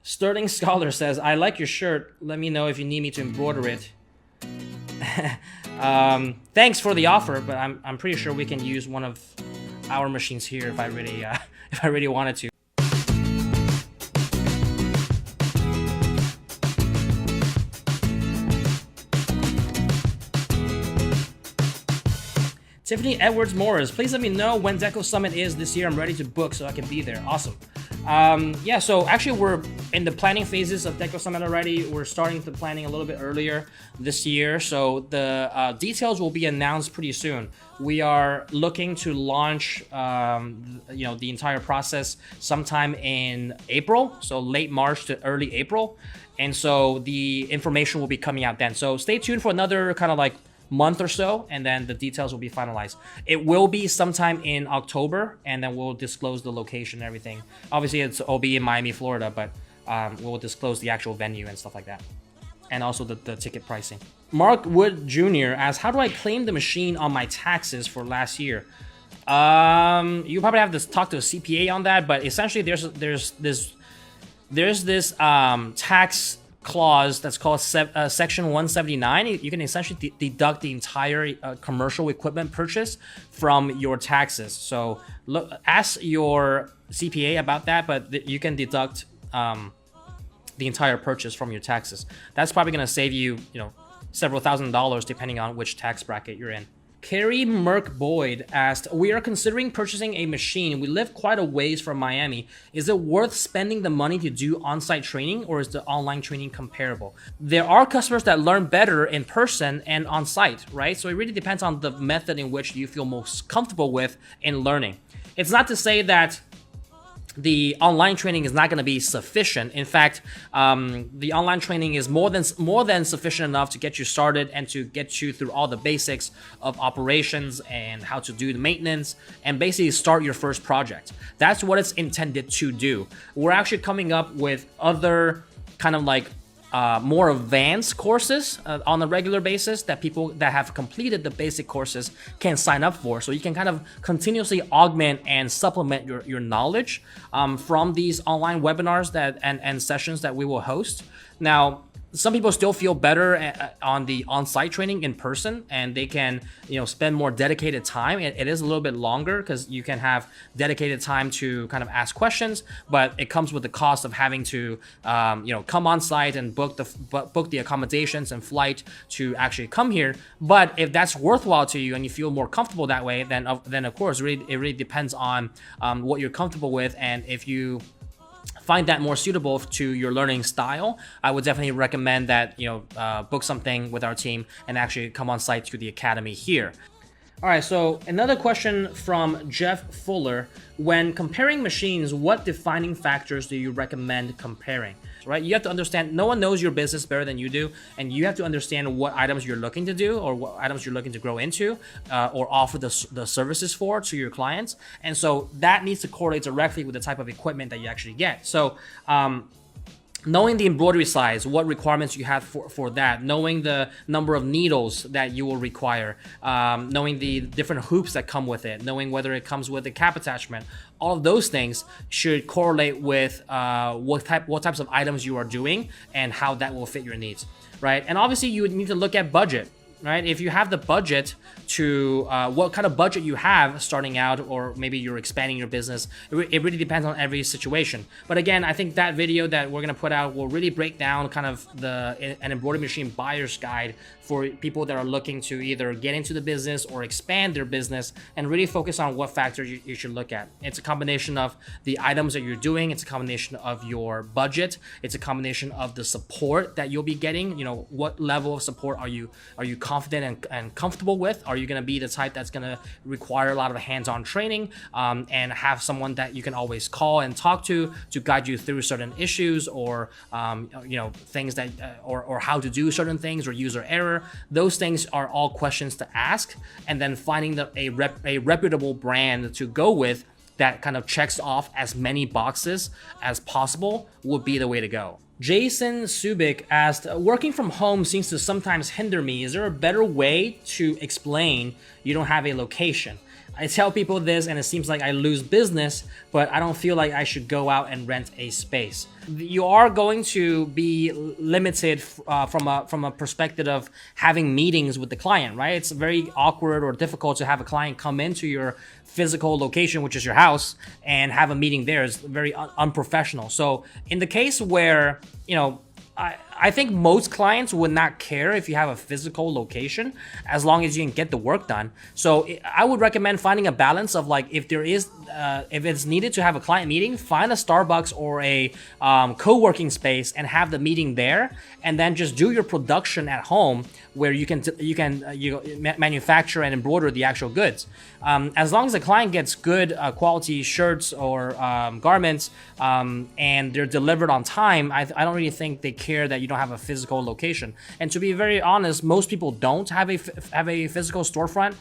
Sterling Scholar says, I like your shirt. Let me know if you need me to embroider it. Thanks for the offer, but I'm pretty sure we can use one of our machines here if I really if I really wanted to. Tiffany Edwards Morris, please let me know when Decosummit is this year. I'm ready to book so I can be there. Awesome. Yeah, so actually we're in the planning phases of Decosummit already. We're starting the planning a little bit earlier this year, so the details will be announced pretty soon. We are looking to launch, the entire process sometime in April, so late March to early April, and so the information will be coming out then. So stay tuned for another kind of like month or so, and then the details will be finalized. It will be sometime in October, and then we'll disclose the location and everything. Obviously, it'll be in Miami, Florida, but we'll disclose the actual venue and stuff like that, and also the ticket pricing. Mark Wood Jr. asks, how do I claim the machine on my taxes for last year? You probably have to talk to a CPA on that, but essentially there's this tax clause that's called section 179. You can essentially deduct the entire commercial equipment purchase from your taxes. So look, ask your CPA about that, but you can deduct the entire purchase from your taxes. That's probably going to save you, several $1,000s depending on which tax bracket you're in. Carrie Merck Boyd asked, we are considering purchasing a machine. We live quite a ways from Miami. Is it worth spending the money to do on-site training, or is the online training comparable? There are customers that learn better in person and on-site, right? So it really depends on the method in which you feel most comfortable with in learning. It's not to say that the online training is not going to be sufficient. In fact, the online training is more than sufficient enough to get you started and to get you through all the basics of operations and how to do the maintenance and basically start your first project. That's what it's intended to do. We're actually coming up with other kind of like more advanced courses on a regular basis that people that have completed the basic courses can sign up for. So you can kind of continuously augment and supplement your knowledge from these online webinars and sessions that we will host. Now, some people still feel better on the on-site training in person, and they can, spend more dedicated time. It is a little bit longer because you can have dedicated time to kind of ask questions, but it comes with the cost of having to, come on site and book the accommodations and flight to actually come here. But if that's worthwhile to you and you feel more comfortable that way, then of course, it really depends on what you're comfortable with, and if you find that more suitable to your learning style, I would definitely recommend that book something with our team and actually come on site to the academy here. All right, so another question from Jeff Fuller. When comparing machines, what defining factors do you recommend comparing? Right, you have to understand, no one knows your business better than you do, and you have to understand what items you're looking to do or what items you're looking to grow into or offer the services for to your clients. And so that needs to correlate directly with the type of equipment that you actually get. So knowing the embroidery size, what requirements you have for that, knowing the number of needles that you will require, knowing the different hoops that come with it, knowing whether it comes with a cap attachment, all of those things should correlate with what types of items you are doing and how that will fit your needs, right? And obviously you would need to look at budget. Right? If you have the budget to what kind of budget you have starting out, or maybe you're expanding your business, it really depends on every situation. But again, I think that video that we're going to put out will really break down kind of an embroidery machine buyer's guide for people that are looking to either get into the business or expand their business, and really focus on what factors you should look at. It's a combination of the items that you're doing. It's a combination of your budget. It's a combination of the support that you'll be getting. What level of support are you confident and comfortable with? Are you going to be the type that's going to require a lot of hands-on training and have someone that you can always call and talk to guide you through certain issues or things that or how to do certain things or user error? Those things are all questions to ask, and then finding a reputable brand to go with that kind of checks off as many boxes as possible would be the way to go. Jason Subic asked, working from home seems to sometimes hinder me. Is there a better way to explain you don't have a location? I tell people this and it seems like I lose business, but I don't feel like I should go out and rent a space. You are going to be limited from a perspective of having meetings with the client, right? It's very awkward or difficult to have a client come into your physical location, which is your house, and have a meeting there. Is very unprofessional. So in the case where, you know, I think most clients would not care if you have a physical location as long as you can get the work done. So I would recommend finding a balance of, like, if there is, if it's needed to have a client meeting, find a Starbucks or a co-working space and have the meeting there, and then just do your production at home where you can manufacture and embroider the actual goods. As long as the client gets good quality shirts or garments and they're delivered on time, I don't really think they care that you don't have a physical location. And to be very honest, most people don't have a physical storefront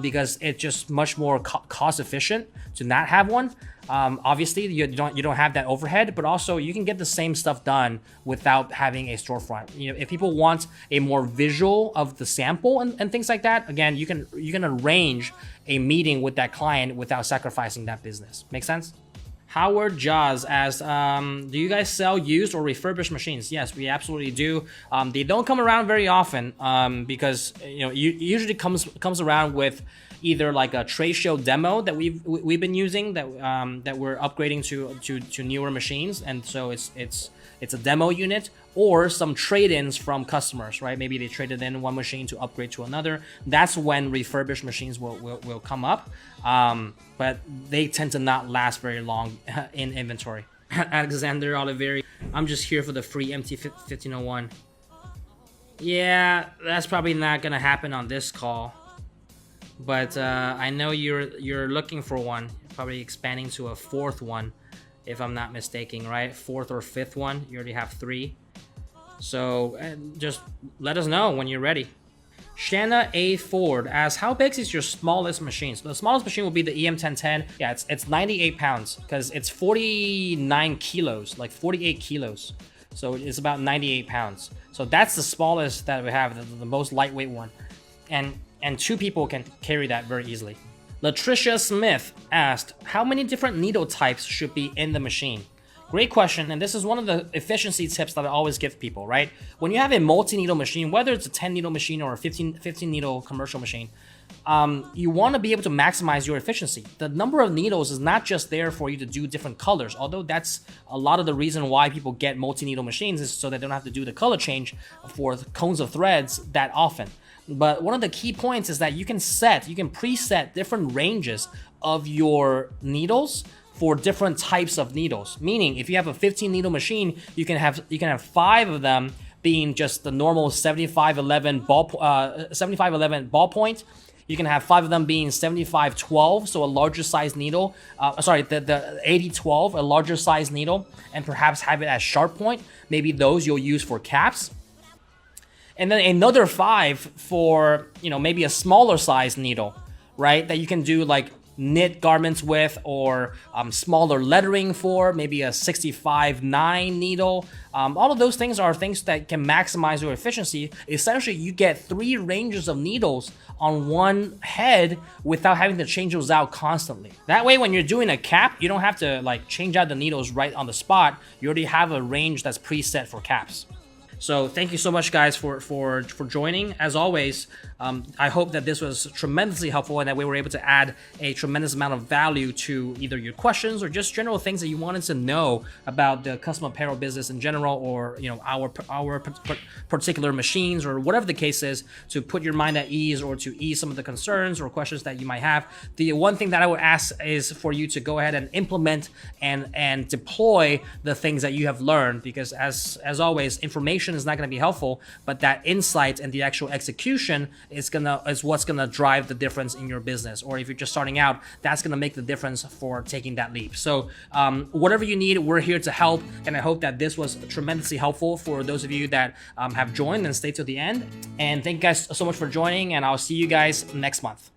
because it's just much more cost efficient to not have one. Obviously you don't have that overhead, but also you can get the same stuff done without having a storefront. You know, if people want a more visual of the sample and things like that, again, you can arrange a meeting with that client without sacrificing that business. Make sense? Howard Jaws asks, do you guys sell used or refurbished machines? Yes, we absolutely do. They don't come around very often because, you know, usually comes around with either like a trade show demo that we've been using that we're upgrading to newer machines, and so it's a demo unit, or some trade-ins from customers, right? Maybe they traded in one machine to upgrade to another. That's when refurbished machines will come up, but they tend to not last very long in inventory. Alexander Oliveri, I'm just here for the free MT1501. Yeah, that's probably not gonna happen on this call, but I know you're looking for one, probably expanding to a fourth one, if I'm not mistaken, right? Fourth or fifth one. You already have 3. So just let us know when you're ready. Shanna A. Ford asks, how big is your smallest machine? So the smallest machine will be the EM1010. Yeah, it's 98 pounds because it's 49 kilos, like 48 kilos. So it's about 98 pounds. So that's the smallest that we have, the most lightweight one. And 2 people can carry that very easily. Latricia Smith asked, how many different needle types should be in the machine? Great question, and this is one of the efficiency tips that I always give people, right? When you have a multi-needle machine, whether it's a 10-needle machine or a 15-needle commercial machine, you want to be able to maximize your efficiency. The number of needles is not just there for you to do different colors, although that's a lot of the reason why people get multi-needle machines, is so they don't have to do the color change for cones of threads that often. But one of the key points is that you can preset different ranges of your needles for different types of needles. Meaning, if you have a 15-needle machine, you can have 5 of them being just the normal 7511 ballpoint. You can have 5 of them being 7512, so a larger size needle. The 8012, a larger size needle, and perhaps have it as sharp point. Maybe those you'll use for caps. And then another 5 for, you know, maybe a smaller size needle, right? That you can do like knit garments with, or smaller lettering for, maybe a 65-9 needle. All of those things are things that can maximize your efficiency. Essentially, you get 3 ranges of needles on one head without having to change those out constantly. That way, when you're doing a cap, you don't have to like change out the needles right on the spot. You already have a range that's preset for caps. So thank you so much, guys, for joining. As always, I hope that this was tremendously helpful and that we were able to add a tremendous amount of value to either your questions or just general things that you wanted to know about the custom apparel business in general, or, you know, our particular machines, or whatever the case is, to put your mind at ease or to ease some of the concerns or questions that you might have. The one thing that I would ask is for you to go ahead and implement and deploy the things that you have learned, because as always, information is not going to be helpful, but that insight and the actual execution is what's gonna drive the difference in your business. Or if you're just starting out, that's gonna make the difference for taking that leap. So whatever you need, we're here to help, and I hope that this was tremendously helpful for those of you that have joined and stayed to the end. And thank you guys so much for joining, and I'll see you guys next month.